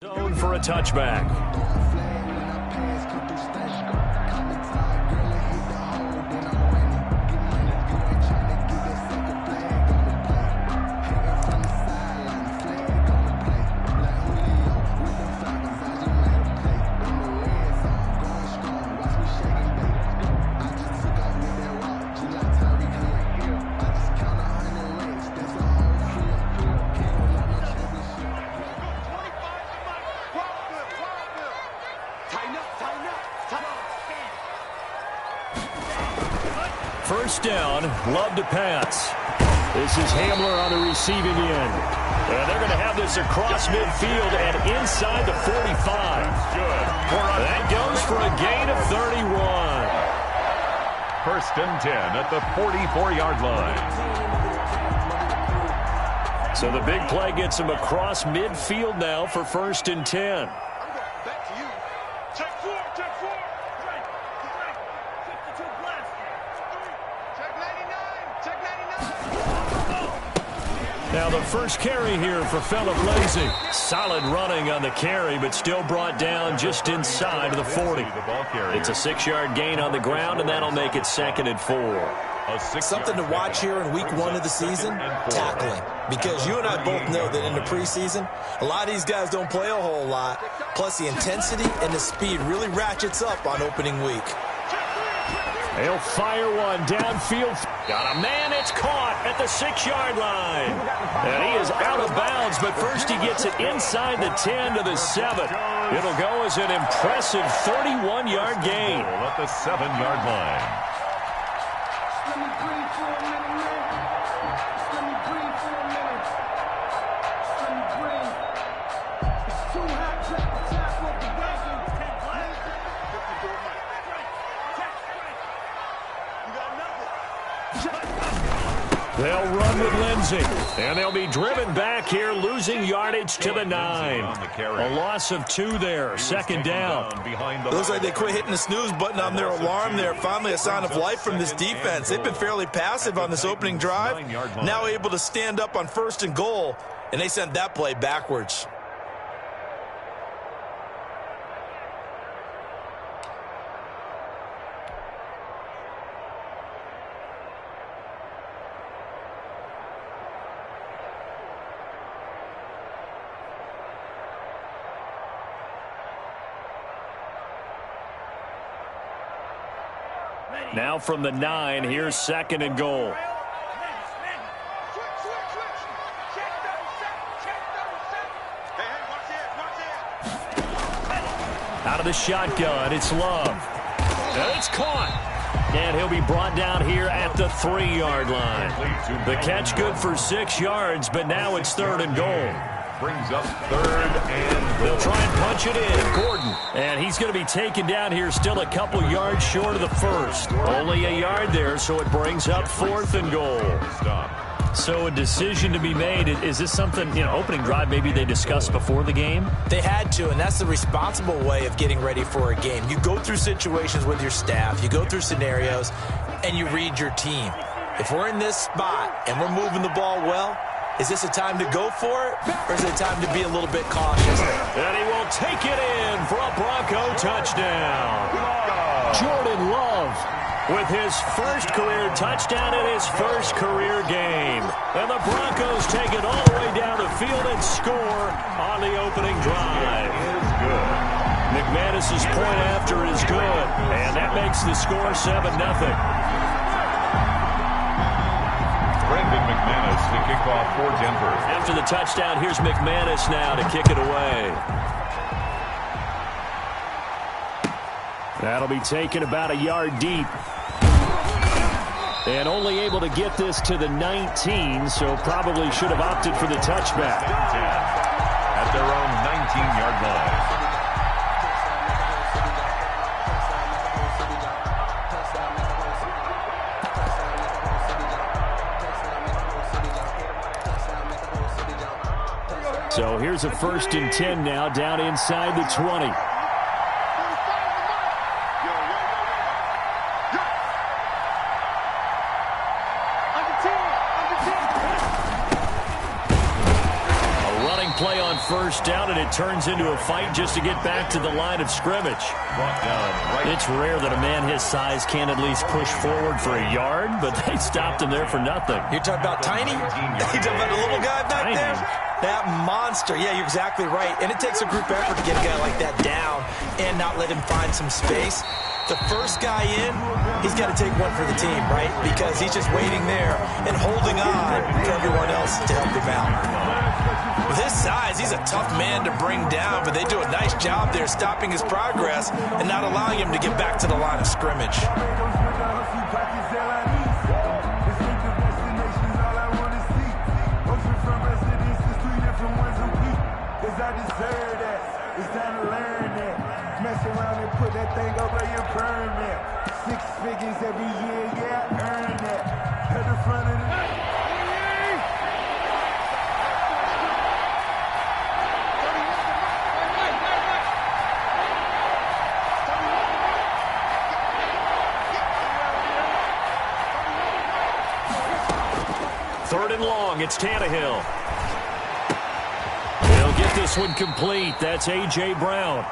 Zone for a touchback. First down, Love to pass. This is Hamler on the receiving end. And they're going to have this across midfield and inside the 45. Good. That goes for a gain of 31. First and 10 at the 44-yard line. So the big play gets him across midfield now for first and 10. Back to you. Check four. Right. 52 blast. Check 99. Check 99. Now the first carry here for Philip Lindsay. Solid running on the carry, but still brought down just inside of the 40. It's a 6-yard gain on the ground, and that'll make it 2nd and 4. Something to watch here in week 1 of the season, tackling. Because you and I both know that in the preseason, a lot of these guys don't play a whole lot. Plus the intensity and the speed really ratchets up on opening week. They'll fire one downfield. Got a man, it's caught at the 6-yard line. And he is out of bounds, but first he gets it inside the 10 to the 7. It'll go as an impressive 31-yard gain. At the 7-yard line. They'll run with Lindsay, and they'll be driven back here, losing yardage to the 9. A loss of 2 there, 2nd down. Looks like they quit hitting the snooze button on their alarm there. Finally a sign of life from this defense. They've been fairly passive on this opening drive. Now able to stand up on 1st and goal, and they sent that play backwards. Now from the 9, here's 2nd and goal. Out of the shotgun, it's Love. And it's caught. And he'll be brought down here at the 3-yard line. The catch good for 6 yards, but now it's 3rd and goal. Brings up 3rd and goal. They'll try and punch it in. Gordon. And he's going to be taken down here still a couple yards short of the 1st. Only a yard there, so it brings up 4th and goal. So a decision to be made. Is this something, opening drive maybe they discussed before the game? They had to, and that's the responsible way of getting ready for a game. You go through situations with your staff. You go through scenarios, and you read your team. If we're in this spot and we're moving the ball well, is this a time to go for it, or is it a time to be a little bit cautious? And he will take it in for a Bronco touchdown. Jordan Love with his first career touchdown in his first career game. And the Broncos take it all the way down the field and score on the opening drive. McManus's point after is good, and that makes the score 7-0. Brandon McManus to kick off for Denver. After the touchdown, here's McManus now to kick it away. That'll be taken about a yard deep. And only able to get this to the 19, so probably should have opted for the touchback. At their own 19-yard line. So here's a 1st and 10 now down inside the 20. first down, and it turns into a fight just to get back to the line of scrimmage. It's rare that a man his size can at least push forward for a yard, but they stopped him there for nothing. You're talking about tiny? You're talking about the little guy back there? That monster. Yeah, you're exactly right. And it takes a group effort to get a guy like that down and not let him find some space. The first guy in, he's got to take one for the team, right? Because he's just waiting there and holding on for everyone else to help him out. With his size, he's a tough man to bring down, but they do a nice job there stopping his progress and not allowing him to get back to the line of scrimmage. Every year, yeah, earn that. At the front of the... Third and long, it's Tannehill. He'll get this one complete. That's A.J. Brown.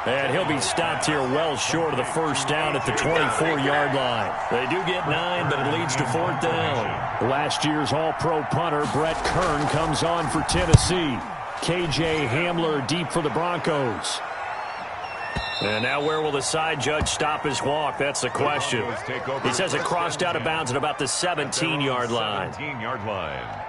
And he'll be stopped here well short of the first down at the 24-yard line. They do get 9, but it leads to fourth down. Last year's All-Pro punter, Brett Kern, comes on for Tennessee. K.J. Hamler deep for the Broncos. And now where will the side judge stop his walk? That's the question. He says it crossed out of bounds at about the 17-yard line. 17-yard line.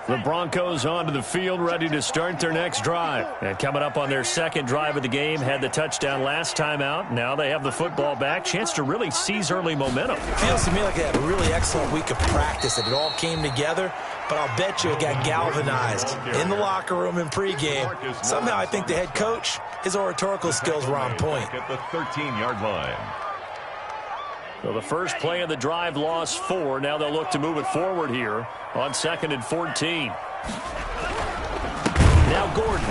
The Broncos onto the field, ready to start their next drive. And coming up on their second drive of the game, had the touchdown last time out. Now they have the football back. Chance to really seize early momentum. Feels to me like they had a really excellent week of practice, and it all came together. But I'll bet you it got galvanized in the locker room in pregame. Somehow I think the head coach, his oratorical skills were on point. At the 13-yard line. So the first play of the drive lost 4. Now they'll look to move it forward here on 2nd and 14. Now Gordon.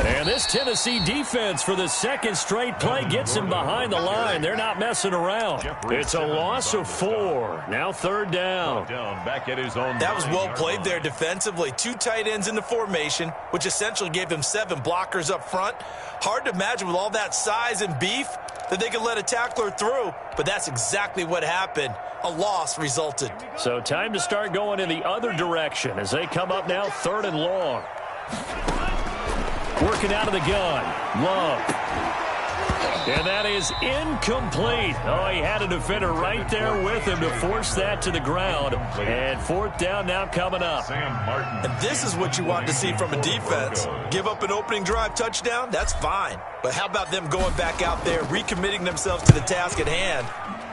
And this Tennessee defense for the second straight play gets him behind the line. They're not messing around. It's a loss of 4. Now third down. Back at his own. That was well played there defensively. 2 tight ends in the formation, which essentially gave them 7 blockers up front. Hard to imagine with all that size and beef that they could let a tackler through, but that's exactly what happened. A loss resulted. So time to start going in the other direction as they come up now 3rd and long. Working out of the gun. Love. And that is incomplete. Oh, he had a defender right there with him to force that to the ground. And 4th down now coming up. And this is what you want to see from a defense. Give up an opening drive touchdown, that's fine. But how about them going back out there, recommitting themselves to the task at hand,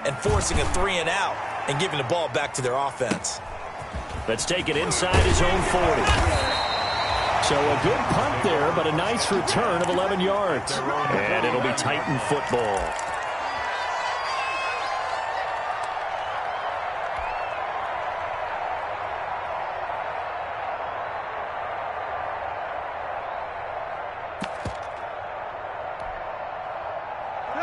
and forcing a 3-and-out and giving the ball back to their offense. Let's take it inside his own 40. So a good punt there, but a nice return of 11 yards. And it'll be Titan football.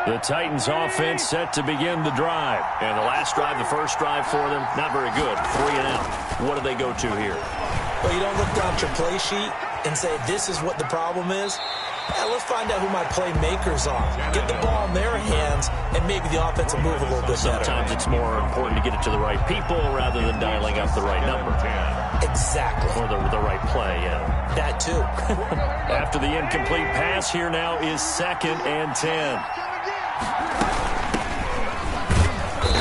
The Titans offense set to begin the drive. And the last drive, the first drive for them, not very good. 3-and-out. What do they go to here? Well, you don't look down at your play sheet and say, this is what the problem is. Yeah, let's find out who my playmakers are. Get the ball in their hands, and maybe the offense will move a little bit better. Sometimes it's more important to get it to the right people rather than dialing up the right number. Exactly. Or the right play, yeah. That too. After the incomplete pass, here now is 2nd and 10.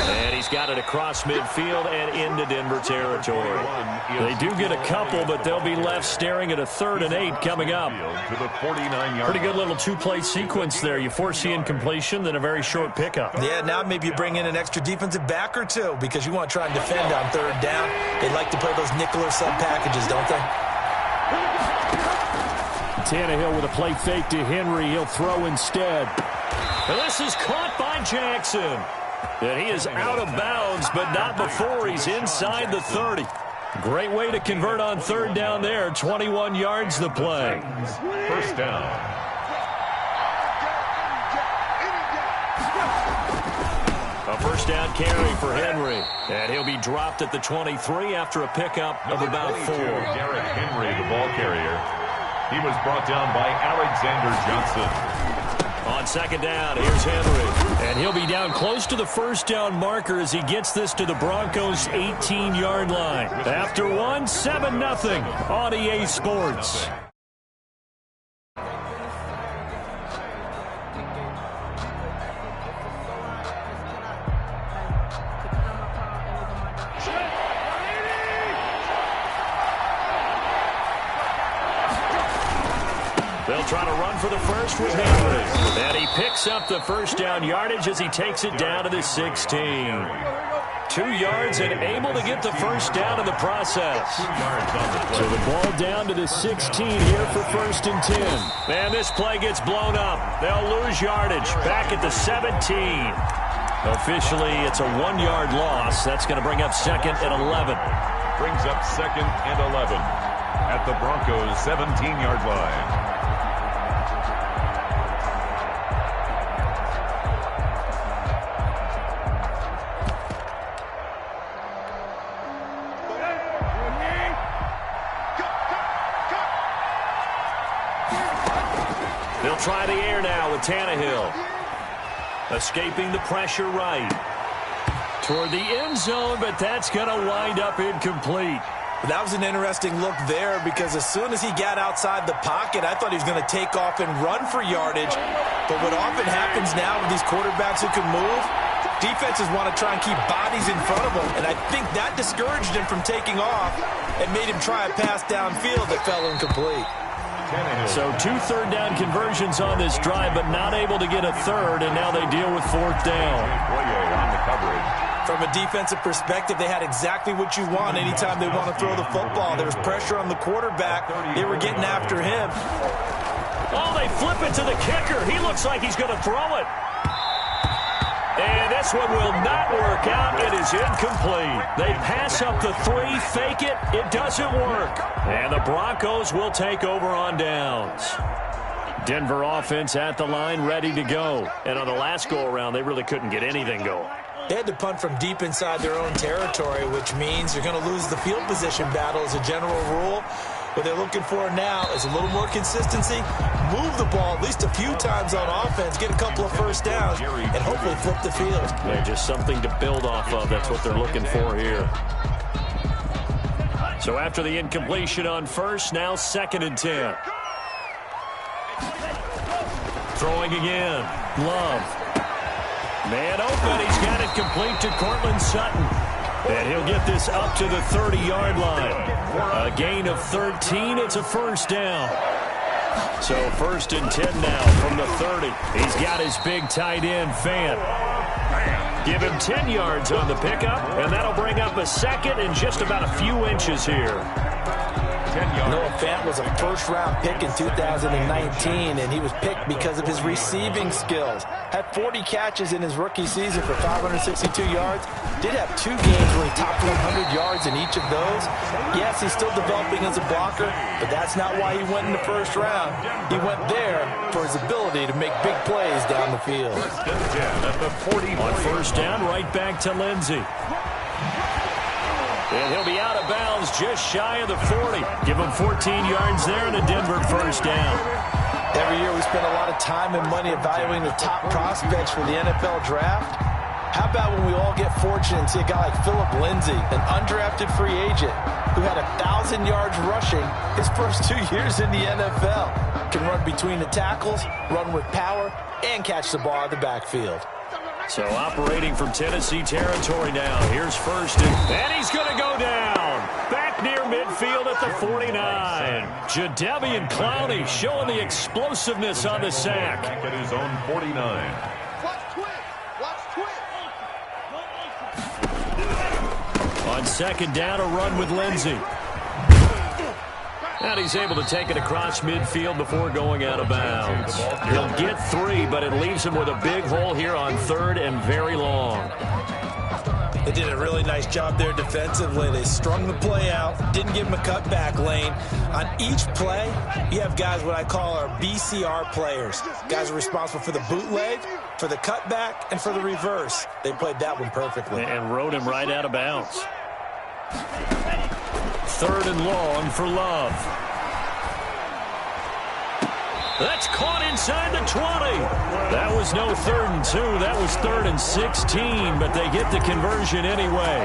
And he's got it across midfield and into Denver territory. They do get a couple, but they'll be left staring at a 3rd and 8 coming up. Pretty good little 2-play sequence there. You force the incompletion, then a very short pickup. Yeah, now maybe you bring in an extra defensive back or 2 because you want to try and defend on 3rd down. They like to play those nickel or sub packages, don't they? Tannehill with a play fake to Henry. He'll throw instead. And this is caught by Jackson. And he is out of bounds, but not before he's inside the 30. Great way to convert on third down there. 21 yards the play. First down. A first down carry for Henry. And he'll be dropped at the 23 after a pickup of about 4. Garrett Henry, the ball carrier. He was brought down by Alexander Johnson. On second down, here's Henry. And he'll be down close to the first down marker as he gets this to the Broncos' 18-yard line. After one, 7-0 on EA Sports. They'll try to run for the first with Henry. And he picks up the first down yardage as he takes it down to the 16. 2 yards and able to get the first down in the process. So the ball down to the 16 here for first and 10. And this play gets blown up. They'll lose yardage back at the 17. Officially, it's a 1-yard loss. That's going to bring up second and 11. Brings up second and 11 at the Broncos' 17-yard line. They'll try the air now with Tannehill. Escaping the pressure right. Toward the end zone, but that's going to wind up incomplete. That was an interesting look there because as soon as he got outside the pocket, I thought he was going to take off and run for yardage. But what often happens now with these quarterbacks who can move, defenses want to try and keep bodies in front of them. And I think that discouraged him from taking off and made him try a pass downfield that fell incomplete. So 2 third-down conversions on this drive, but not able to get a third, and now they deal with fourth down. On the coverage. From a defensive perspective, they had exactly what you want anytime they want to throw the football. There was pressure on the quarterback. They were getting after him. Oh, they flip it to the kicker. He looks like he's going to throw it. And this one will not work out. It is incomplete. They pass up the 3, fake it. It doesn't work. And the Broncos will take over on downs. Denver offense at the line, ready to go. And on the last go-around, they really couldn't get anything going. They had to punt from deep inside their own territory, which means you're going to lose the field position battle as a general rule. What they're looking for now is a little more consistency, move the ball at least a few times on offense, get a couple of first downs, and hopefully flip the field. Yeah, just something to build off of. That's what they're looking for here. So after the incompletion on first, now second and 10. Throwing again. Love. Man open. He's got it complete to Cortland Sutton. And he'll get this up to the 30-yard line. A gain of 13. It's a first down. So first and 10 now from the 30. He's got his big tight end, Fant. Give him 10 yards on the pickup, and that'll bring up a second and just about a few inches here. Noah Fant was a first-round pick in 2019, and he was picked because of his receiving skills. Had 40 catches in his rookie season for 562 yards. Did have 2 games where he topped 100 yards in each of those. Yes, he's still developing as a blocker, but that's not why he went in the first round. He went there for his ability to make big plays down the field. On first down, right back to Lindsey. And he'll be out of bounds just shy of the 40. Give him 14 yards there and a Denver first down. Every year we spend a lot of time and money evaluating the top prospects for the NFL draft. How about when we all get fortunate and see a guy like Phillip Lindsay, an undrafted free agent who had 1,000 yards rushing his first 2 years in the NFL. Can run between the tackles, run with power, and catch the ball out of the backfield. So operating from Tennessee territory now. Here's first, and he's going to go down. Back near midfield at the 49. Jadeveon Clowney showing the explosiveness on the sack. At his own 49. On second down, a run with Lindsey. And he's able to take it across midfield before going out of bounds. He'll get 3, but it leaves him with a big hole here on third and very long. They did a really nice job there defensively. They strung the play out, didn't give him a cutback lane. On each play, you have guys what I call our BCR players. Guys are responsible for the bootleg, for the cutback, and for the reverse. They played that one perfectly. And rode him right out of bounds. 3rd and long for Love. That's caught inside the 20. That was no 3rd and 2. That was 3rd and 16, but they get the conversion anyway.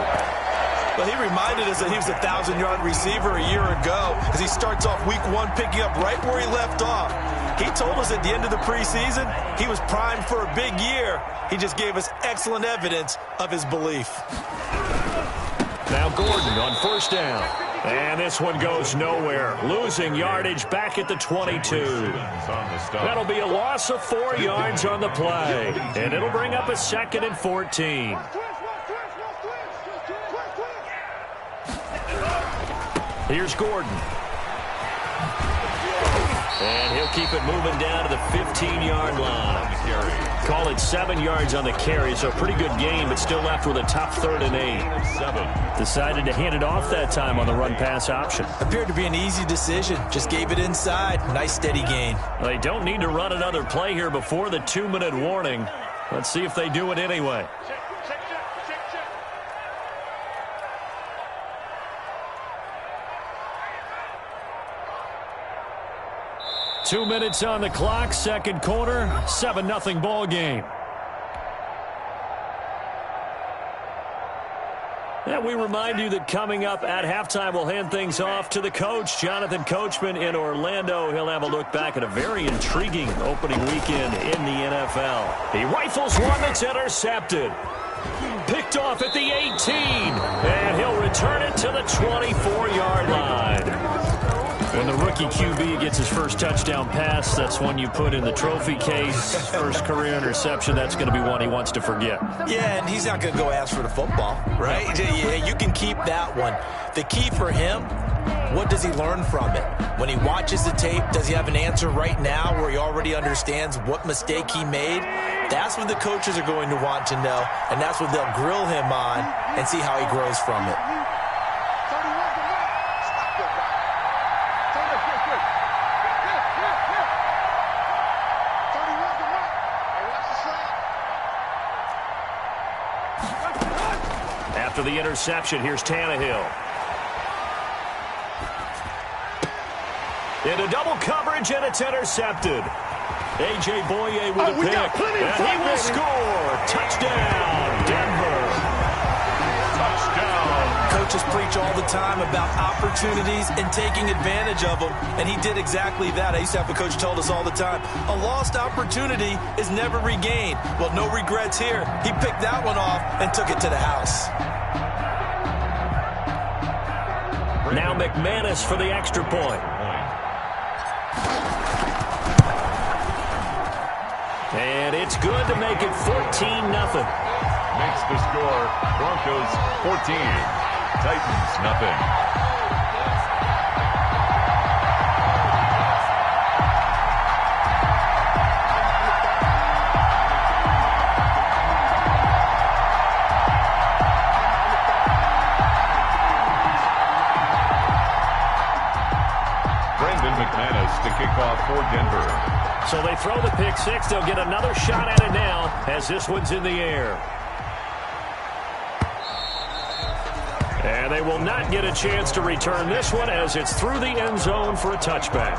Well, he reminded us that he was a 1,000-yard receiver a year ago as he starts off week 1 picking up right where he left off. He told us at the end of the preseason he was primed for a big year. He just gave us excellent evidence of his belief. Now Gordon on 1st down. And this one goes nowhere. Losing yardage back at the 22. That'll be a loss of 4 yards on the play. And it'll bring up a 2nd and 14. Here's Gordon. And he'll keep it moving down to the 15-yard line. Call it 7 yards on the carry, so a pretty good game, but still left with a tough 3rd and 8. Decided to hand it off that time on the run-pass option. Appeared to be an easy decision. Just gave it inside. Nice steady gain. They don't need to run another play here before the 2-minute warning. Let's see if they do it anyway. Two minutes on the clock, 2nd quarter, 7-0 ball game. And we remind you that coming up at halftime, we'll hand things off to the coach, Jonathan Coachman in Orlando. He'll have a look back at a very intriguing opening weekend in the NFL. He rifles one that's intercepted. Picked off at the 18, and he'll return it to the 24-yard line. When the rookie QB gets his first touchdown pass, that's one you put in the trophy case. First career interception, that's going to be one he wants to forget. Yeah, and he's not going to go ask for the football, right? Yeah, you can keep that one. The key for him, what does he learn from it? When he watches the tape, does he have an answer right now where he already understands what mistake he made? That's what the coaches are going to want to know, and that's what they'll grill him on and see how he grows from it. After the interception, here's Tannehill. Into double coverage, and it's intercepted. A.J. Boye with a pick, and he will score. Touchdown, Denver. Touchdown. Coaches preach all the time about opportunities and taking advantage of them, and he did exactly that. I used to have a coach told us all the time, a lost opportunity is never regained. Well, no regrets here. He picked that one off and took it to the house. Now McManus for the extra point. And it's good to make it 14-0. Makes the score Broncos 14, Titans nothing. McManus to kick off for Denver. So they throw the pick six. They'll get another shot at it now as this one's in the air. And they will not get a chance to return this one as it's through the end zone for a touchback.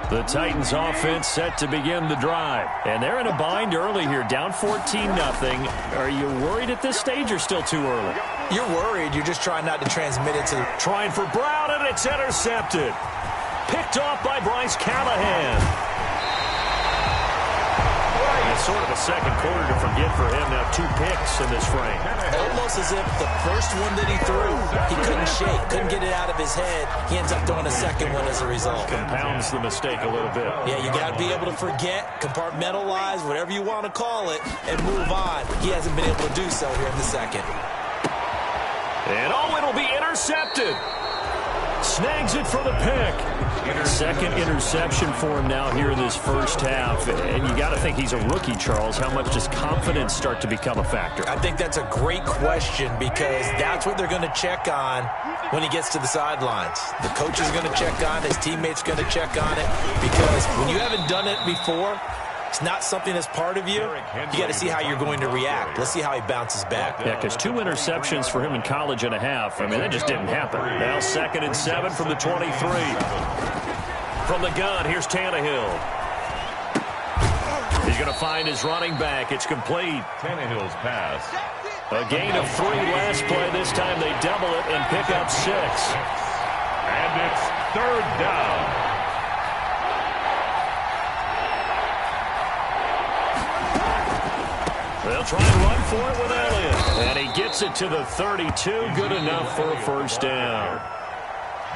The Titans offense set to begin the drive. And they're in a bind early here, down 14-0. Are you worried at this stage or still too early? You're worried. You're just trying not to transmit it to... Trying for Brown, and it's intercepted. Picked off by Bryce Callahan. It's sort of a second quarter to forget for him. Now 2 picks in this frame. Almost as if the first one that he threw, he couldn't shake, couldn't get it out of his head. He ends up throwing a second one as a result. Compounds the mistake a little bit. Yeah, you got to be able to forget, compartmentalize, whatever you want to call it, and move on. He hasn't been able to do so here in the second. And it'll be intercepted. Snags it for the pick. Second interception for him now here in this first half. And you got to think he's a rookie, Charles. How much does confidence start to become a factor? I think that's a great question because that's what they're going to check on when he gets to the sidelines. The coach is going to check on it. His teammates going to check on it because when you haven't done it before, it's not something that's part of you. You got to see how you're going to react. Let's see how he bounces back. Yeah, because 2 interceptions for him in college and a half. I mean, that just didn't happen. Now 2nd and 7 from the 23. From the gun, here's Tannehill. He's going to find his running back. It's complete. Tannehill's pass. A gain of 3 last play. This time they double it and pick up 6. And it's 3rd down. They'll try and run for it with Elliott. And he gets it to the 32. Good enough for a first down.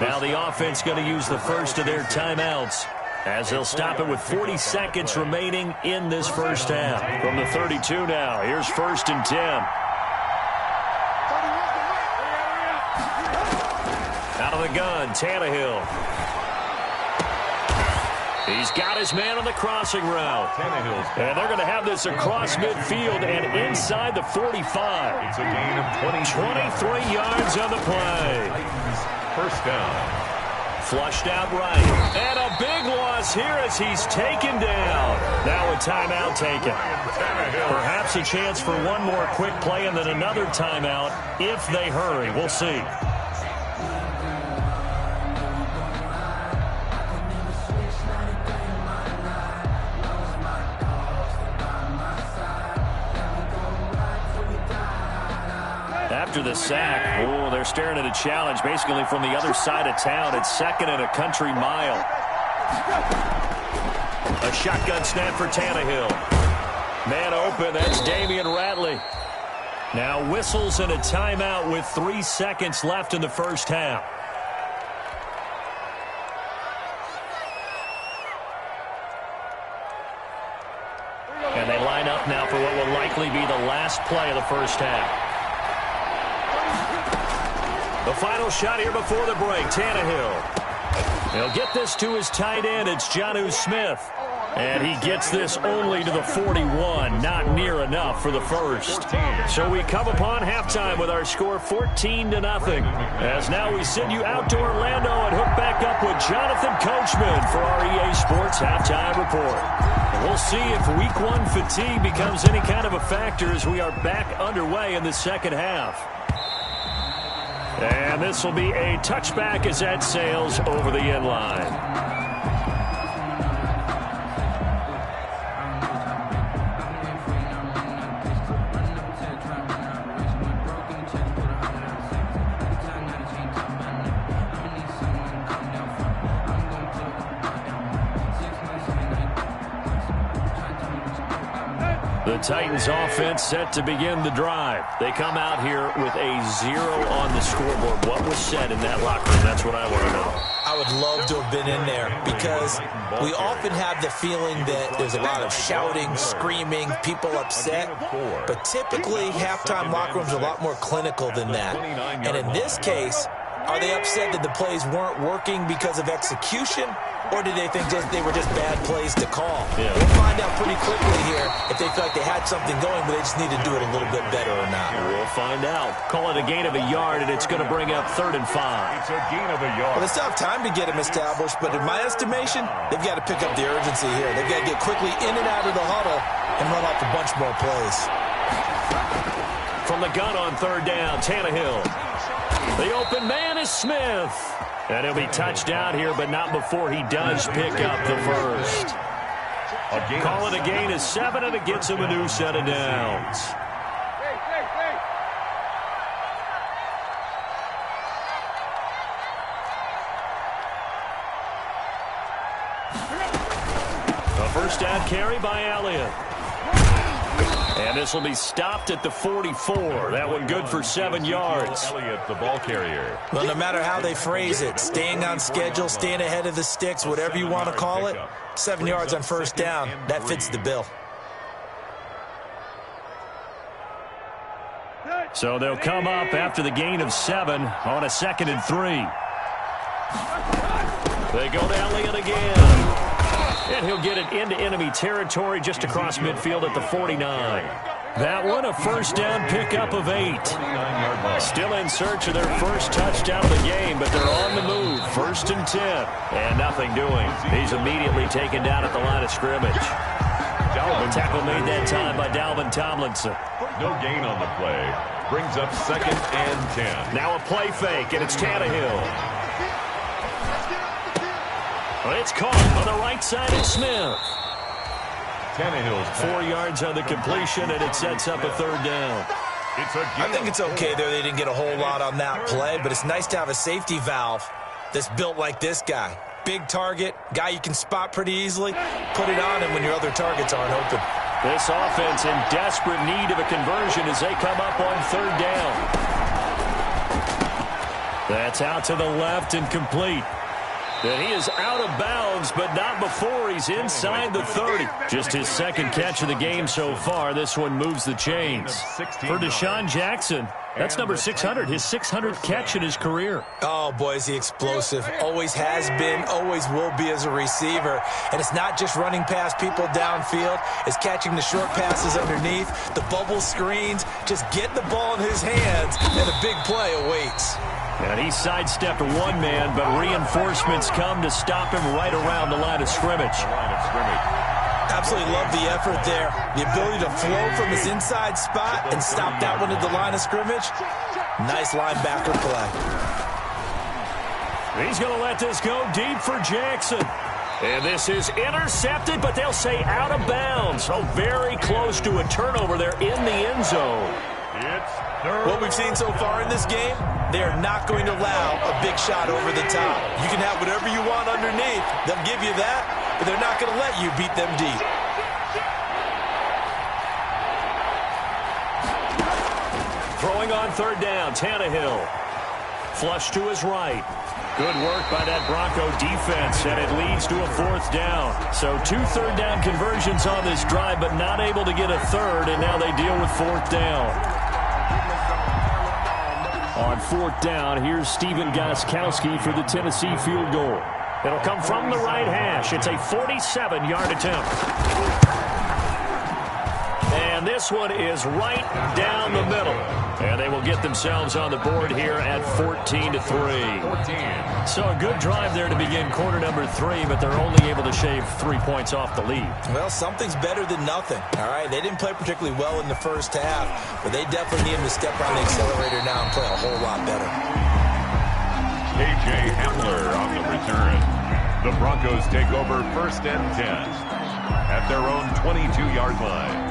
Now the offense going to use the first of their timeouts as they'll stop it with 40 seconds remaining in this first half. From the 32 now, here's 1st and 10. Out of the gun, Tannehill. He's got his man on the crossing route. And they're going to have this across midfield and inside the 45. It's a gain of 23 yards on the play. First down. Flushed out right. And a big loss here as he's taken down. Now a timeout taken. Perhaps a chance for one more quick play and then another timeout if they hurry. We'll see. After the sack, they're staring at a challenge basically from the other side of town. It's 2nd and a country mile. A shotgun snap for Tannehill. Man open, that's Damian Ratley. Now whistles and a timeout with 3 seconds left in the first half. And they line up now for what will likely be the last play of the first half. The final shot here before the break, Tannehill. He'll get this to his tight end. It's Jonnu Smith. And he gets this only to the 41. Not near enough for the first. So we come upon halftime with our score 14-0. As now we send you out to Orlando and hook back up with Jonathan Coachman for our EA Sports Halftime Report. And we'll see if Week 1 fatigue becomes any kind of a factor as we are back underway in the second half. And this will be a touchback as that sails over the end line. The Titans offense set to begin the drive. They come out here with a 0 on the scoreboard. What was said in that locker room? That's what I want to know. I would love to have been in there because we often have the feeling that there's a lot of shouting, screaming, people upset. But typically, halftime locker rooms are a lot more clinical than that. And in this case, are they upset that the plays weren't working because of execution? Or did they think they were just bad plays to call? Yeah. We'll find out pretty quickly here if they feel like they had something going, but they just need to do it a little bit better or not. We'll find out. Call it a gain of a yard, and it's going to bring up 3rd and 5. It's a gain of a yard. Well, they still have time to get him established, but in my estimation, they've got to pick up the urgency here. They've got to get quickly in and out of the huddle and run off a bunch more plays. From the gun on 3rd down, Tannehill. The open man is Smith. And he'll be touched down here, but not before he does pick up the first. Call it a gain of 7, and it gets him a new set of downs. A first down carry by Elliott. And this will be stopped at the 44. That one good for 7 yards. Elliott, the ball carrier. Well, no matter how they phrase it, staying on schedule, staying ahead of the sticks, whatever you want to call it, 7 yards on first down, that fits the bill. So they'll come up after the gain of 7 on a 2nd and 3. They go to Elliott again. And he'll get it into enemy territory just across midfield at the 49. That one, a first down pickup of 8. Still in search of their first touchdown of the game, but they're on the move. 1st and 10. And nothing doing. He's immediately taken down at the line of scrimmage. The tackle made that time by Dalvin Tomlinson. No gain on the play. Brings up 2nd and 10. Now a play fake, and it's Tannehill. It's caught on the right side of Smith. Tannehill's 4 yards on the completion, and it sets up a 3rd down. I think it's okay there. They didn't get a whole lot on that play, but it's nice to have a safety valve that's built like this guy. Big target, guy you can spot pretty easily. Put it on him when your other targets aren't open. This offense in desperate need of a conversion as they come up on 3rd down. That's out to the left and complete. And he is out of bounds, but not before he's inside the 30. Just his 2nd catch of the game so far. This one moves the chains. For Deshaun Jackson, that's number 600, his 600th catch in his career. Oh, boy, is he explosive. Always has been, always will be as a receiver. And it's not just running past people downfield. It's catching the short passes underneath, the bubble screens. Just get the ball in his hands, and a big play awaits. And he sidestepped one man, but reinforcements come to stop him right around the line of scrimmage. Absolutely love the effort there. The ability to flow from his inside spot and stop that one at the line of scrimmage. Nice linebacker play. He's going to let this go deep for Jackson. And this is intercepted, but they'll say out of bounds. So very close to a turnover there in the end zone. What we've seen so far in this game, they are not going to allow a big shot over the top. You can have whatever you want underneath. They'll give you that, but they're not going to let you beat them deep. Throwing on 3rd down, Tannehill. Flush to his right. Good work by that Bronco defense, and it leads to a 4th down. So 2 3rd down conversions on this drive, but not able to get a 3rd, and now they deal with 4th down. On 4th down, here's Steven Gostkowski for the Tennessee field goal. It'll come from the right hash. It's a 47-yard attempt. And this one is right down the middle. And they will get themselves on the board here at 14-3. So a good drive there to begin quarter number 3, but they're only able to shave 3 points off the lead. Well, something's better than nothing, all right? They didn't play particularly well in the first half, but they definitely need him to step on the accelerator now and play a whole lot better. K.J. Hamler on the return. The Broncos take over 1st and 10 at their own 22-yard line.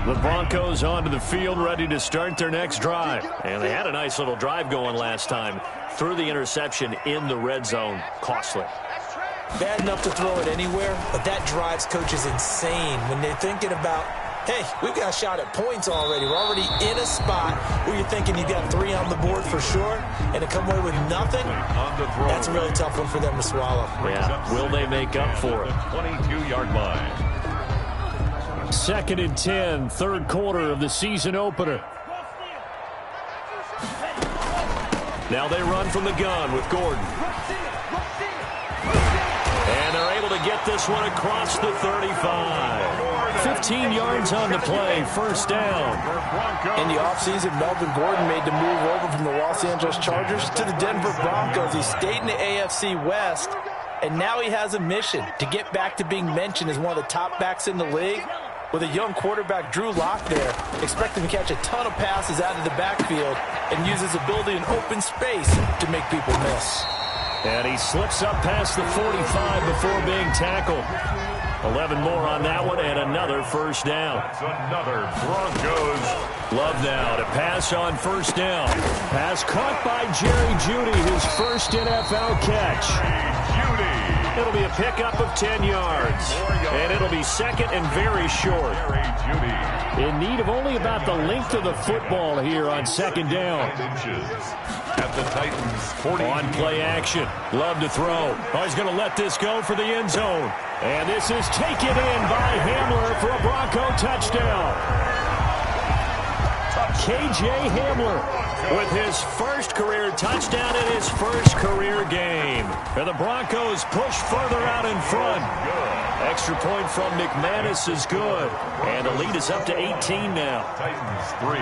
The Broncos onto the field, ready to start their next drive. And they had a nice little drive going last time. Threw the interception in the red zone. Costly. Bad enough to throw it anywhere, but that drives coaches insane when they're thinking about, hey, we've got a shot at points already. We're already in a spot where you're thinking you've got 3 on the board for sure, and to come away with nothing, that's a really tough one for them to swallow. Yeah, will they make up for it? 22-yard line. 2nd and 10, 3rd quarter of the season opener. Now they run from the gun with Gordon. And they're able to get this one across the 35. 15 yards on the play, 1st down. In the offseason, Melvin Gordon made the move over from the Los Angeles Chargers to the Denver Broncos. He stayed in the AFC West, and now he has a mission to get back to being mentioned as one of the top backs in the league. With a young quarterback, Drew Lock there, expect him to catch a ton of passes out of the backfield and use his ability in open space to make people miss. And he slips up past the 45 before being tackled. 11 more on that one, and another 1st down. That's another Broncos. Love now to pass on 1st down. Pass caught by Jerry Jeudy, his first NFL catch. It'll be a pickup of 10 yards. And it'll be 2nd and very short. In need of only about the length of the football here on 2nd down. At the Titans, 40. On play action. Love to throw. Oh, he's going to let this go for the end zone. And this is taken in by Hamler for a Bronco touchdown. K.J. Hamler with his first career touchdown in his first career game. And the Broncos push further out in front. Extra point from McManus is good. And the lead is up to 18 now. Titans 3.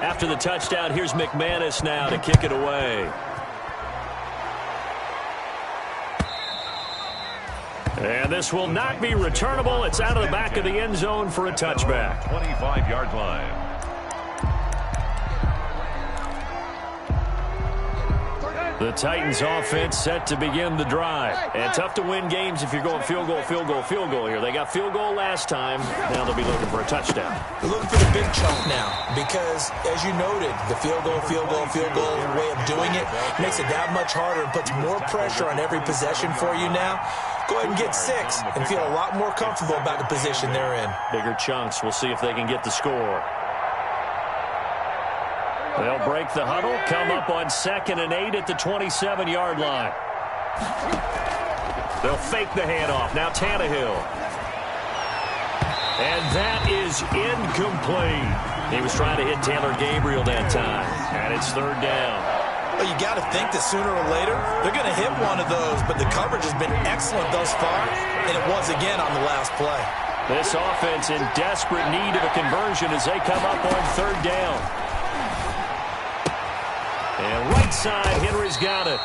After the touchdown, here's McManus now to kick it away. And this will not be returnable. It's out of the back of the end zone for a touchback. 25-yard line. The Titans offense set to begin the drive. And tough to win games if you're going field goal, field goal, field goal here. They got field goal last time. Now they'll be looking for a touchdown. They're looking for the big chunk now because, as you noted, the field goal way of doing it makes it that much harder and puts more pressure on every possession for you now. Go ahead and get 6 and feel a lot more comfortable about the position they're in. Bigger chunks. We'll see if they can get the score. They'll break the huddle, come up on 2nd and 8 at the 27-yard line. They'll fake the handoff. Now Tannehill. And that is incomplete. He was trying to hit Taylor Gabriel that time. And it's 3rd down. Well, you got to think that sooner or later they're going to hit one of those, but the coverage has been excellent thus far, and it was again on the last play. This offense in desperate need of a conversion as they come up on 3rd down. And right side, Henry's got it.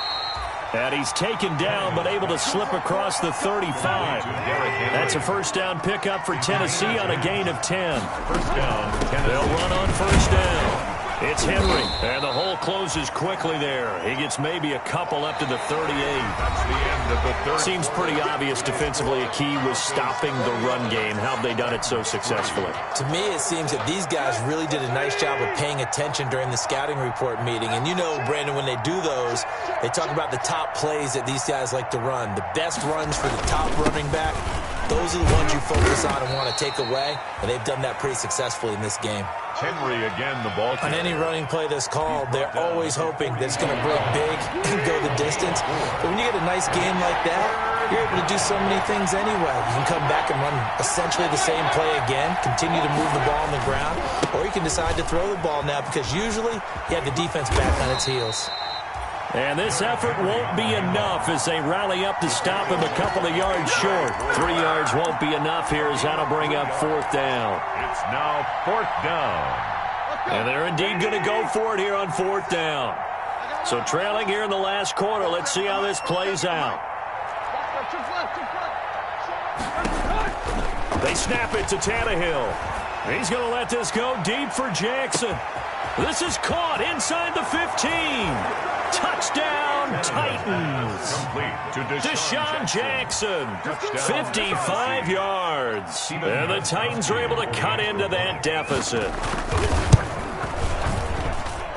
And he's taken down, but able to slip across the 35. That's a first down pickup for Tennessee on a gain of 10. First down. They'll run on first down. It's Henry, and the hole closes quickly there. He gets maybe a couple up to the 38. That's the end of the third. Seems pretty obvious defensively a key was stopping the run game. How have they done it so successfully? To me, it seems that these guys really did a nice job of paying attention during the scouting report meeting. And you know, Brandon, when they do those, they talk about the top plays that these guys like to run. The best runs for the top running back, those are the ones you focus on and want to take away. And they've done that pretty successfully in this game. Henry again, the ball. On any running play that's called, they're always hoping that it's going to break big and go the distance. But when you get a nice game like that, you're able to do so many things anyway. You can come back and run essentially the same play again, continue to move the ball on the ground, or you can decide to throw the ball now because usually you have the defense back on its heels. And this effort won't be enough as they rally up to stop him a couple of yards short. 3 yards won't be enough here as that'll bring up 4th down. It's now 4th down. And they're indeed going to go for it here on 4th down. So trailing here in the last quarter. Let's see how this plays out. They snap it to Tannehill. He's going to let this go deep for Jackson. This is caught inside the 15. Touchdown, Titans. Deshaun Jackson, 55 yards. And the Titans are able to cut into that deficit.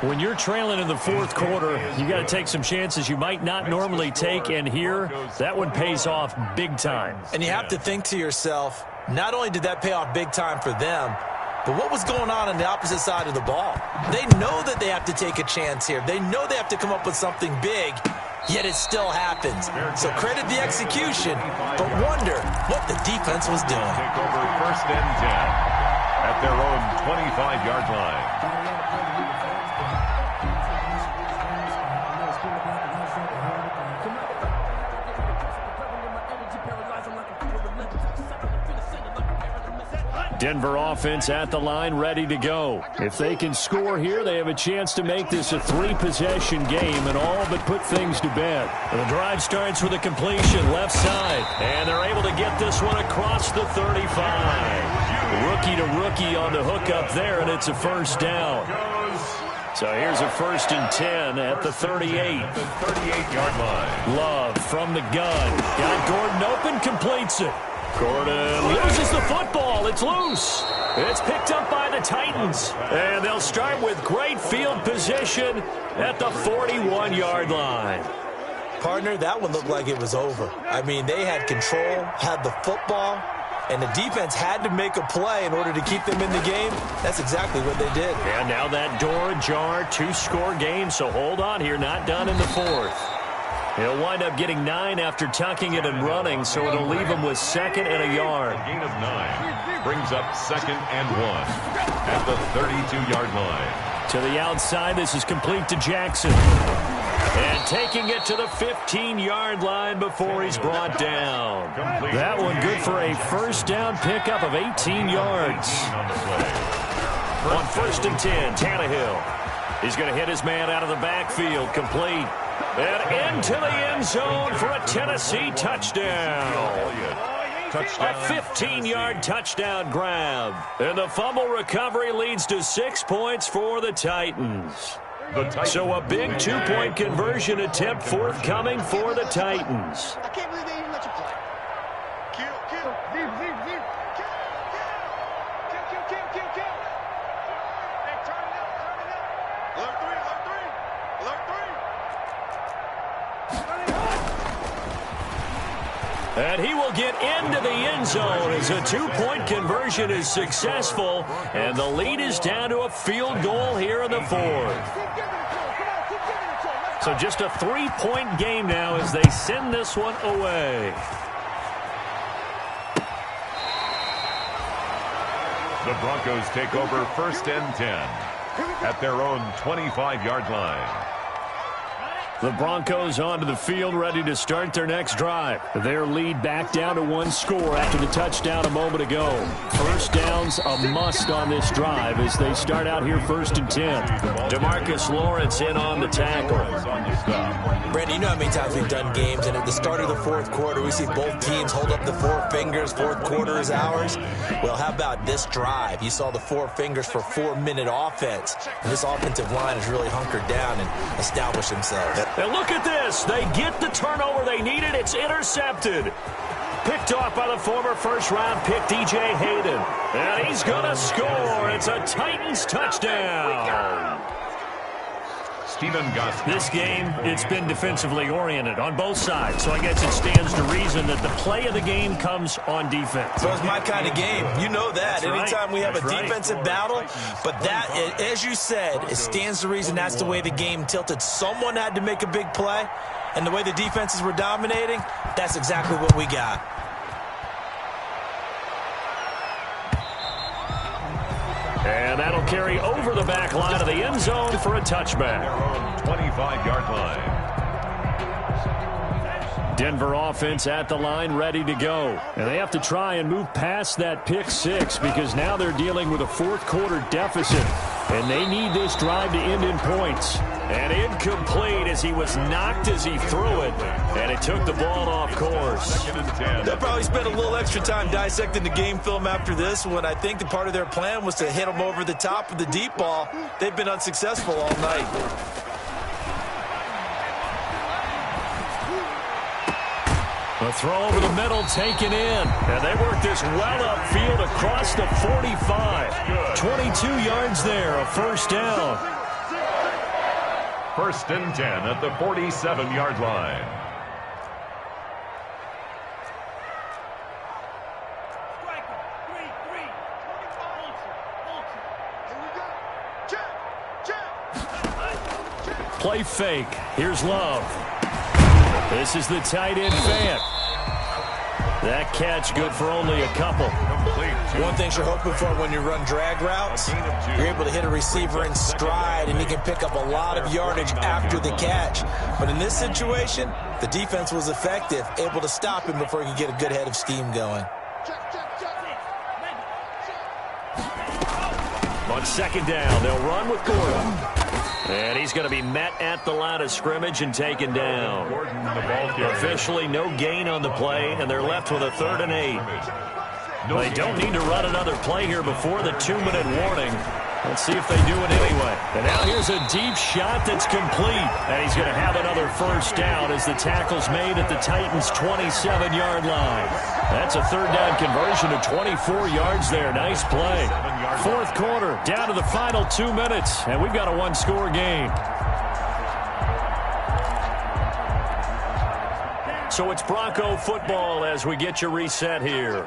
When you're trailing in the 4th quarter, you got to take some chances you might not normally take, and here, that one pays off big time. And you have to think to yourself, not only did that pay off big time for them, but what was going on the opposite side of the ball? They know that they have to take a chance here. They know they have to come up with something big, yet it still happens. So credit the execution, but wonder what the defense was doing. Take over 1st and 10 at their own 25-yard line. Denver offense at the line, ready to go. If they can score here, they have a chance to make this a 3-possession game and all but put things to bed. The drive starts with a completion left side, and they're able to get this one across the 35. Rookie to rookie on the hook up there, and it's a first down. So here's a 1st and 10 at the 38. The 38-yard line. Love from the gun. Got Gordon open, completes it. Gordon loses the football. It's loose. It's picked up by the Titans. And they'll start with great field position at the 41-yard line. Partner, that one looked like it was over. I mean, they had control, had the football, and the defense had to make a play in order to keep them in the game. That's exactly what they did. And now that door ajar, 2-score game, so hold on here, not done in the fourth. He'll wind up getting 9 after tucking it and running, so it'll leave him with 2nd and a yard. A gain of 9 brings up 2nd and 1 at the 32-yard line. To the outside, this is complete to Jackson. And taking it to the 15-yard line before he's brought down. That one good for a first down pickup of 18 yards. On 1st and 10, Tannehill. He's going to hit his man out of the backfield, complete. And into the end zone for a Tennessee touchdown. A 15-yard touchdown grab. And the fumble recovery leads to 6 points for the Titans. So a big 2-point conversion attempt forthcoming for the Titans. I can't believe they even let you play. Kill. Kill. Hey, turn it up. Alert 3. And he will get into the end zone as a 2-point conversion is successful. And the lead is down to a field goal here in the fourth. So just a 3-point game now as they send this one away. The Broncos take over 1st and 10 at their own 25-yard line. The Broncos onto the field, ready to start their next drive. Their lead back down to 1 score after the touchdown a moment ago. First down's a must on this drive as they start out here 1st and 10. DeMarcus Lawrence in on the tackle. Brandon, you know how many times we've done games, and at the start of the fourth quarter, we see both teams hold up the 4 fingers, fourth quarter is ours. Well, how about this drive? You saw the 4 fingers for 4-minute offense, and this offensive line has really hunkered down and established themselves. And look at this. They get the turnover they needed. It's intercepted. Picked off by the former first-round pick, DJ Hayden. And he's going to score. It's a Titans touchdown. Stephen Gostin. This game, it's been defensively oriented on both sides, so I guess it stands to reason that the play of the game comes on defense. So it's my kind of game. You know that. That's anytime right. we have That's a defensive battle, but that, as you said, it stands to reason that's the way the game tilted. Someone had to make a big play, and the way the defenses were dominating, that's exactly what we got. And that'll carry over the back line of the end zone for a touchback. Their own 25-yard line. Denver offense at the line, ready to go. And they have to try and move past that pick 6 because now they're dealing with a fourth-quarter deficit. And they need this drive to end in points. And incomplete as he was knocked as he threw it. And it took the ball off course. 2nd and 10. They'll probably spend a little extra time dissecting the game film after this when I think the part of their plan was to hit them over the top of the deep ball. They've been unsuccessful all night. A throw over the middle taken in. And they work this well upfield across the 45. 22 yards there, a first down. 1st and 10 at the 47-yard line. Play fake. Here's Love. This is the tight end fan. That catch good for only a couple. One thing you're hoping for when you run drag routes, you're able to hit a receiver in stride and he can pick up a lot of yardage after the catch. But in this situation, the defense was effective, able to stop him before he could get a good head of steam going. On 2nd down, they'll run with Gordon. And he's going to be met at the line of scrimmage and taken down. Gordon, the ball carrier. Officially no gain on the play, and they're left with a 3rd and 8. They don't need to run another play here before the 2-minute warning. Let's see if they do it anyway. And now here's a deep shot that's complete. And he's going to have another first down as the tackle's made at the Titans' 27-yard line. That's a 3rd down conversion to 24 yards there. Nice play. 4th quarter, down to the final 2 minutes. And we've got a 1-score game. So it's Bronco football as we get you reset here.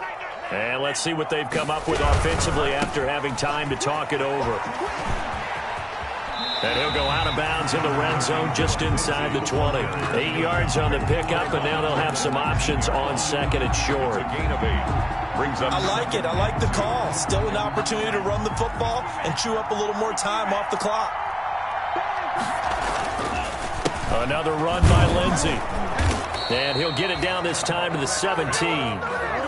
And let's see what they've come up with offensively after having time to talk it over. And he'll go out of bounds in the red zone just inside the 20. 8 yards on the pickup, and now they'll have some options on second and short. A gain of 8. Brings up. I like it. I like the call. Still an opportunity to run the football and chew up a little more time off the clock. Another run by Lindsey. And he'll get it down this time to the 17.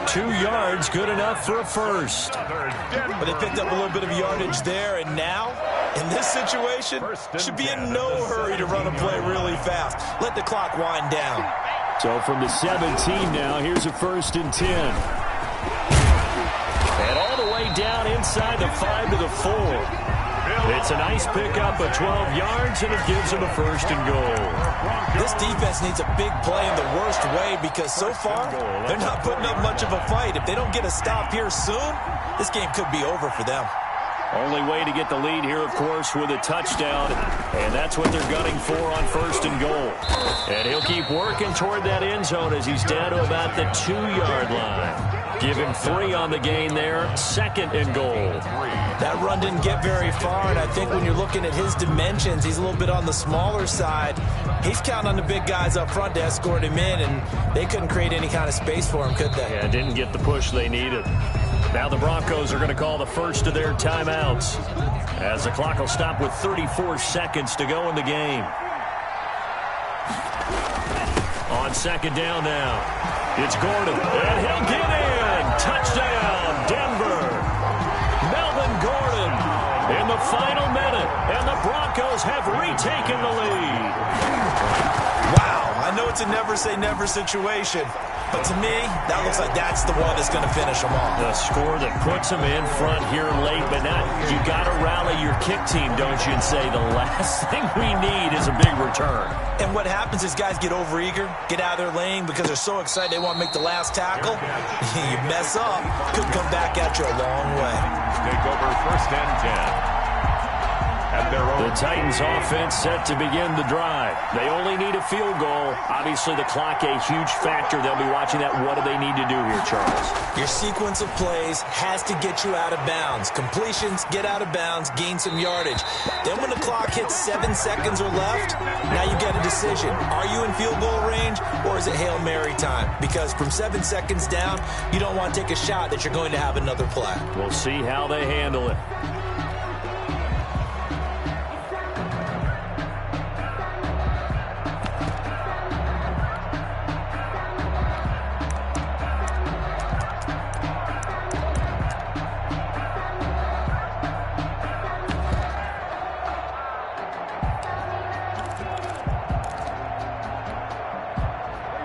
2 yards, good enough for a first. But they picked up a little bit of yardage there, and now, in this situation, should be in no hurry to run a play really fast. Let the clock wind down. So from the 17 now, here's a 1st and 10. And all the way down inside the 5 to the 4. It's a nice pickup of 12 yards, and it gives them a 1st and goal. This defense needs a big play in the worst way because so far, they're not putting up much of a fight. If they don't get a stop here soon, this game could be over for them. Only way to get the lead here, of course, with a touchdown, and that's what they're gunning for on 1st and goal. And he'll keep working toward that end zone as he's down to about the 2-yard line. Give him 3 on the gain there, 2nd and goal. That run didn't get very far, and I think when you're looking at his dimensions, he's a little bit on the smaller side. He's counting on the big guys up front to escort him in, and they couldn't create any kind of space for him, could they? Yeah, didn't get the push they needed. Now the Broncos are going to call the first of their timeouts as the clock will stop with 34 seconds to go in the game. On 2nd down now, it's Gordon, and he'll get in. Touchdown, Denver. Melvin Gordon in the final minute, and the Broncos have retaken the lead. Wow, I know it's a never-say-never situation, but to me, that looks like that's the one that's going to finish them off. The score that puts them in front here late, but now you got to rally your kick team, don't you, and say the last thing we need is a big return. And what happens is guys get overeager, get out of their lane because they're so excited they want to make the last tackle. You mess up, could come back at you a long way. Take over 1st and 10. The Titans offense set to begin the drive. They only need a field goal. Obviously, the clock a huge factor. They'll be watching that. What do they need to do here, Charles? Your sequence of plays has to get you out of bounds. Completions, get out of bounds, gain some yardage. Then when the clock hits 7 seconds or left, now you get a decision. Are you in field goal range or is it Hail Mary time? Because from 7 seconds down, you don't want to take a shot that you're going to have another play. We'll see how they handle it.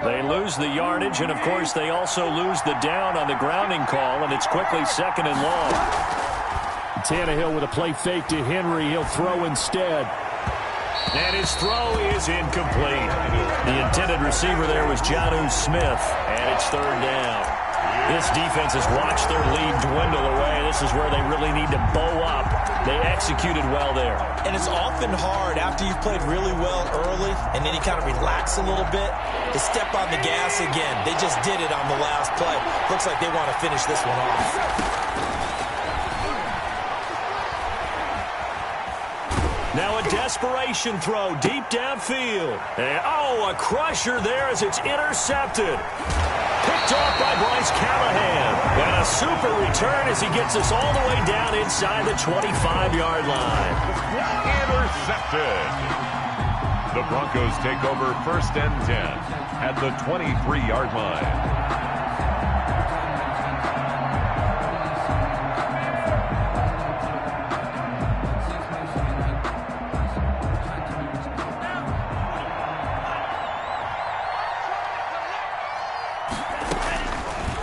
They lose the yardage, and, of course, they also lose the down on the grounding call, and it's quickly 2nd and long. Tannehill with a play fake to Henry. He'll throw instead. And his throw is incomplete. The intended receiver there was Jonnu Smith, and it's 3rd down. This defense has watched their lead dwindle away. This is where they really need to bow up. They executed well there. And it's often hard after you've played really well early and then you kind of relax a little bit to step on the gas again. They just did it on the last play. Looks like they want to finish this one off. Now a desperation throw deep downfield. And, a crusher there as it's intercepted. Picked off by Bryce Callahan. And a super return as he gets us all the way down inside the 25-yard line. Intercepted. The Broncos take over 1st and 10 at the 23-yard line.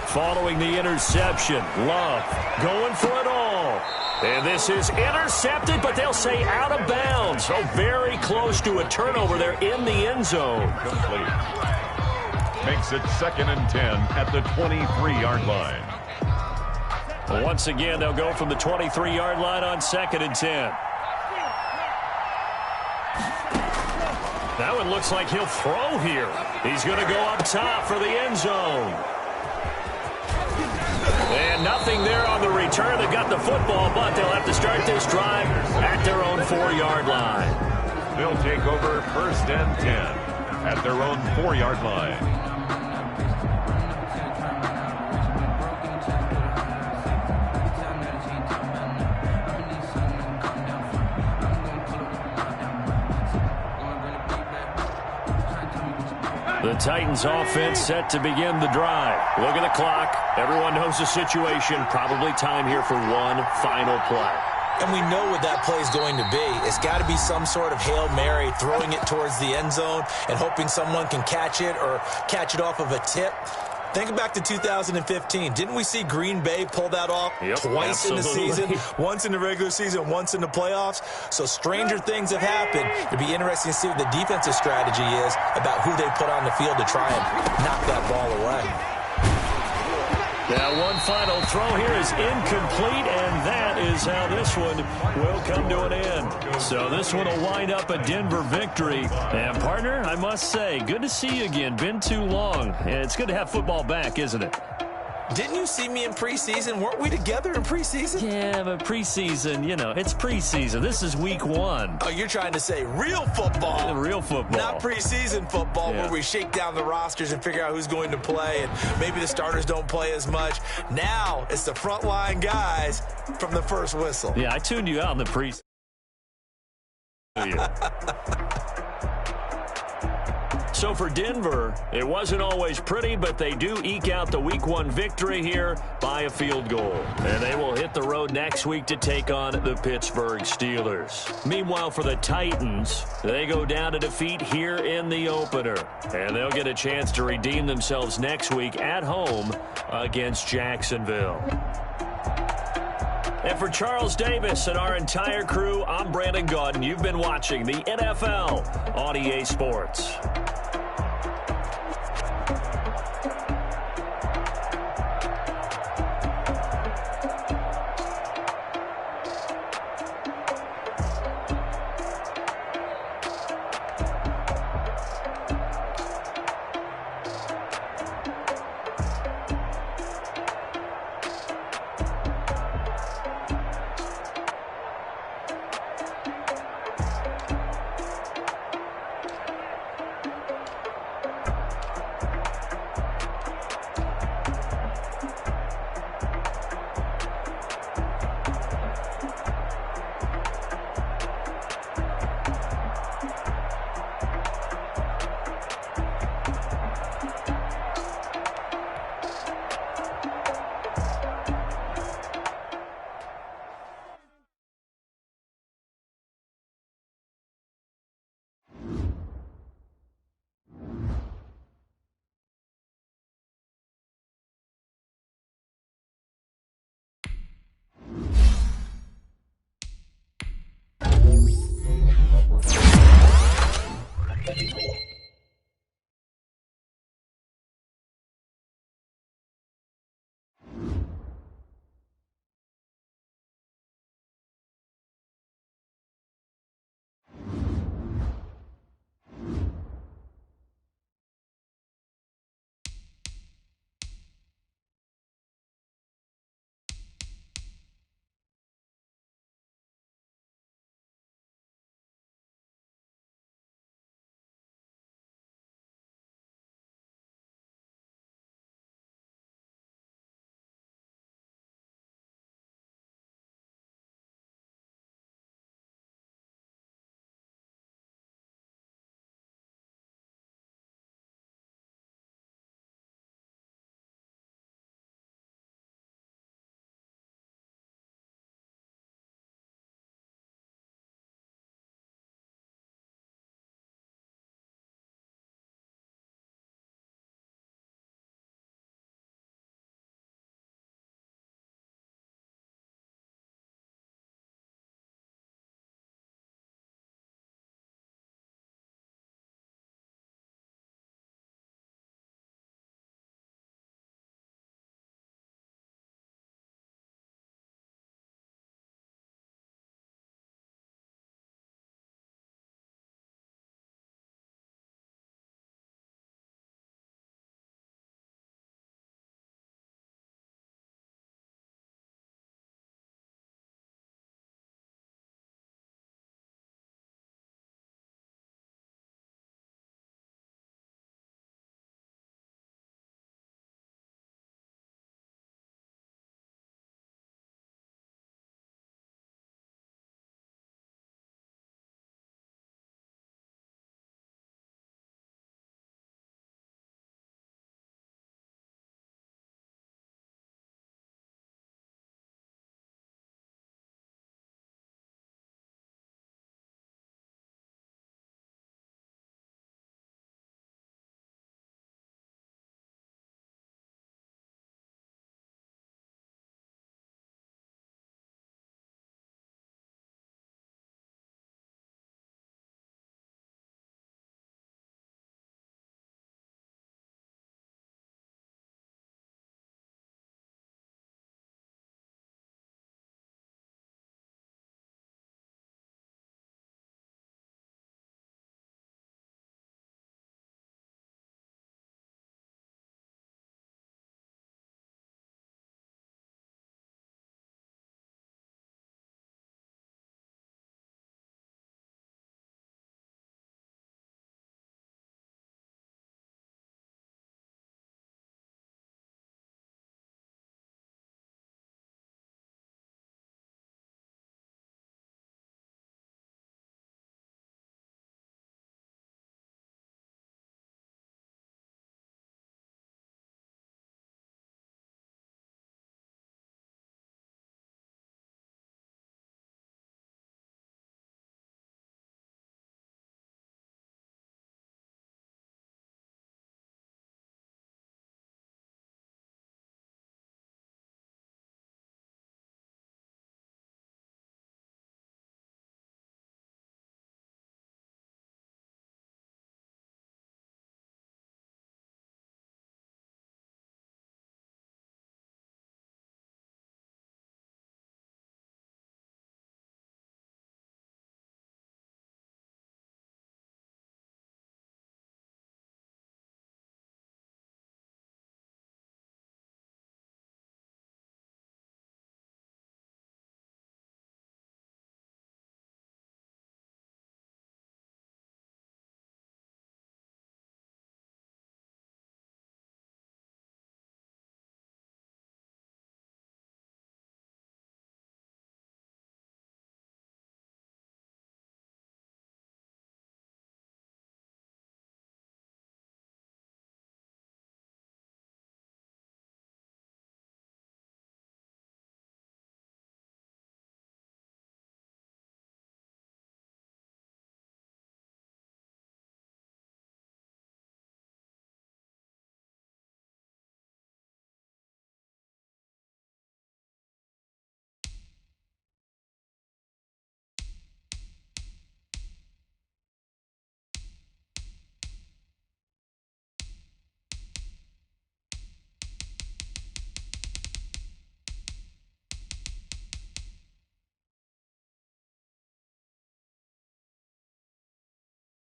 Following the interception, Love going for it all. And this is intercepted, but they'll say out of bounds. So very close to a turnover there in the end zone. Complete. Makes it 2nd and 10 at the 23-yard line. Well, once again, they'll go from the 23-yard line on 2nd and 10. Now it looks like he'll throw here. He's going to go up top for the end zone. And nothing there on the return. They got the football, but they'll have to start this drive at their own 4-yard line. They'll take over 1st and 10 at their own 4-yard line. The Titans offense set to begin the drive. Look at the clock. Everyone knows the situation. Probably time here for one final play. And we know what that play is going to be. It's got to be some sort of Hail Mary, throwing it towards the end zone and hoping someone can catch it or catch it off of a tip. Think back to 2015. Didn't we see Green Bay pull that off twice in the season? Once in the regular season, once in the playoffs. So stranger things have happened. It'll be interesting to see what the defensive strategy is about who they put on the field to try and knock that ball away. Now one final throw here is incomplete, and that is how this one will come to an end. So this one will wind up a Denver victory. And partner, I must say, good to see you again. Been too long. It's good to have football back, isn't it? Didn't you see me in preseason? Weren't we together in preseason? Yeah, but preseason, you know, it's preseason. This is week 1. Oh, you're trying to say real football. Real football. Not preseason football where we shake down the rosters and figure out who's going to play, and maybe the starters don't play as much. Now it's the frontline guys from the first whistle. Yeah, I tuned you out in the preseason. So for Denver, it wasn't always pretty, but they do eke out the week 1 victory here by a field goal. And they will hit the road next week to take on the Pittsburgh Steelers. Meanwhile, for the Titans, they go down to defeat here in the opener. And they'll get a chance to redeem themselves next week at home against Jacksonville. And for Charles Davis and our entire crew, I'm Brandon Gaudin. You've been watching the NFL on EA Sports.